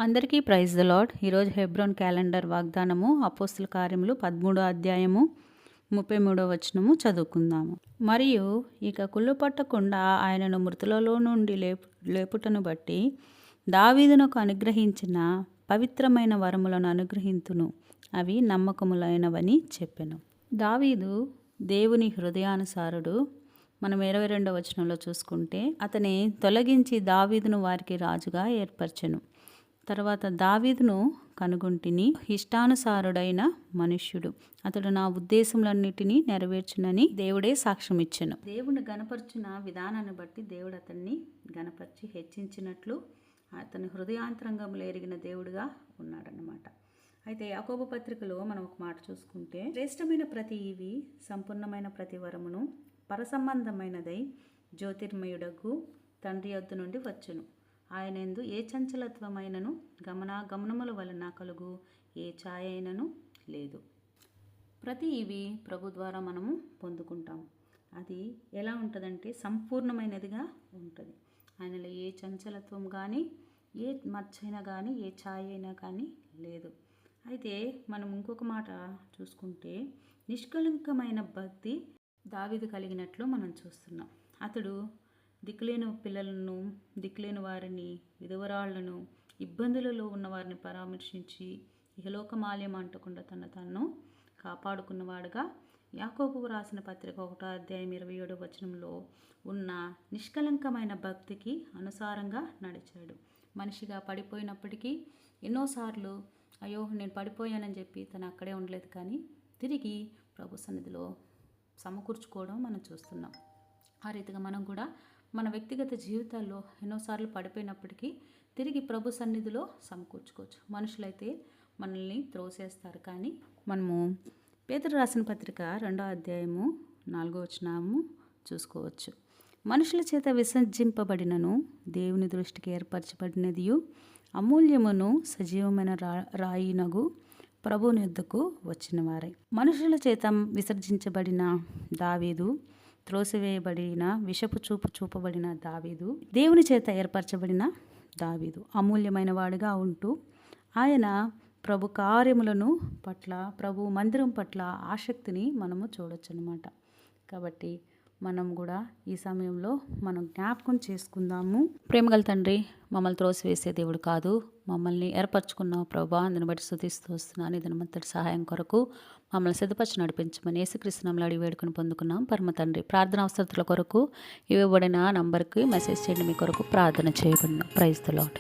అందరికీ praise the lord. ఈరోజు Hebron calendar వాగ్దానము అపోస్తుల కార్యములు 13వ అధ్యాయము 33వ వచనము చదువుకుందాము. మరియు ఇక కుళ్ళు పట్టకుండా ఆయనను మృతులలో నుండి లేపుటను బట్టి దావీదునకు అనుగ్రహించిన పవిత్రమైన వరములను అనుగ్రహింతును, అవి నమ్మకములైనవని చెప్పెను. దావీదు దేవుని హృదయానుసారుడు. మనం 22వ వచనంలో చూసుకుంటే, అతని తొలగించి దావీదును వారికి రాజుగా ఏర్పరచెను. తర్వాత దావీదును కనుగొంటిని, ఇష్టానుసారుడైన మనుష్యుడు, అతడు నా ఉద్దేశములన్నిటినీ నెరవేర్చునని దేవుడే సాక్ష్యం ఇచ్చెను. దేవుని గణపరచిన విధానాన్ని బట్టి దేవుడు అతన్ని గణపరిచి హెచ్చించినట్లు అతని హృదయాంతరంగంలో ఎరిగిన దేవుడుగా ఉన్నాడన్నమాట. అయితే యాకోబు పత్రికలో మనం ఒక మాట చూసుకుంటే, శ్రేష్టమైన ప్రతి ఈవి సంపూర్ణమైన ప్రతి వరమును పరసంబంధమైనదై జ్యోతిర్మయుడకు తండ్రి యొద్ద నుండి వచ్చును. ఆయనందు ఏ చంచలత్వమైనను గమనముల వలన కలుగు ఏ ఛాయ అయినను లేదు. ప్రతి ఇవి ప్రభు ద్వారా మనము పొందుకుంటాం. అది ఎలా ఉంటుందంటే సంపూర్ణమైనదిగా ఉంటుంది. ఆయనలో ఏ చంచలత్వం కానీ, ఏ మచ్చైనా కానీ, ఏ ఛాయ అయినా కానీ లేదు. అయితే మనం ఇంకొక మాట చూసుకుంటే, నిష్కలంకమైన భక్తి దావీదు కలిగినట్లు మనం చూస్తున్నాం. అతడు దిక్కులేని పిల్లలను, దిక్కులేని వారిని, విధవరాళ్లను, ఇబ్బందులలో ఉన్న వారిని పరామర్శించి ఇహలోకమాల్యం అంటకుండా తను కాపాడుకున్నవాడుగా యాకోబు రాసిన పత్రిక 1వ అధ్యాయం 27వ వచనంలో ఉన్న నిష్కలంకమైన భక్తికి అనుసారంగా నడిచాడు. మనిషిగా పడిపోయినప్పటికీ ఎన్నోసార్లు అయ్యో నేను పడిపోయానని చెప్పి తను అక్కడే ఉండలేదు, కానీ తిరిగి ప్రభు సన్నిధిలో సమకూర్చుకోవడం మనం చూస్తున్నాం. ఆ రీతిగా మనం కూడా మన వ్యక్తిగత జీవితాల్లో ఎన్నోసార్లు పడిపోయినప్పటికీ తిరిగి ప్రభు సన్నిధిలో సమకూర్చుకోవచ్చు. మనుషులైతే మనల్ని త్రోసేస్తారు, కానీ మనము పేతురు రాసిన పత్రిక 2వ అధ్యాయము 4వ వచనము చూసుకోవచ్చు. మనుషుల చేత విసర్జింపబడినను దేవుని దృష్టికి ఏర్పరచబడినదియు అమూల్యమును సజీవమైన రాయినగు ప్రభుని యొద్దకు వచ్చిన వారే. మనుషుల చేత విసర్జించబడిన దావీదు, త్రోసివేయబడిన విషపు చూపు చూపబడిన దావీదు, దేవుని చేత ఏర్పరచబడిన దావీదు అమూల్యమైన వాడిగా ఉంటూ ఆయన ప్రభు కార్యములను పట్ల, ప్రభు మందిరం పట్ల ఆసక్తిని మనము చూడొచ్చు అన్నమాట. కాబట్టి మనం కూడా ఈ సమయంలో మనం జ్ఞాపకం చేసుకుందాము. ప్రేమగల తండ్రి, మమ్మల్ని త్రోసివేసే దేవుడు కాదు, మమ్మల్ని ఏర్పరచుకున్నావు ప్రభా. అందుని బట్టి స్తుతిస్తూ వస్తున్నాను. ఇదనమంతటి సహాయం కొరకు మమ్మల్ని సిద్ధపరిచి నడిపించమని యేసుక్రీస్తు నామములో అడిగి వేడుకొని పొందుకున్నాం పరమ తండ్రి. ప్రార్థన అవసరతల కొరకు ఇవ్వబడిన నంబర్కి మెసేజ్ చేయండి. మీ కొరకు ప్రార్థన చేయబడిన. Praise the lord.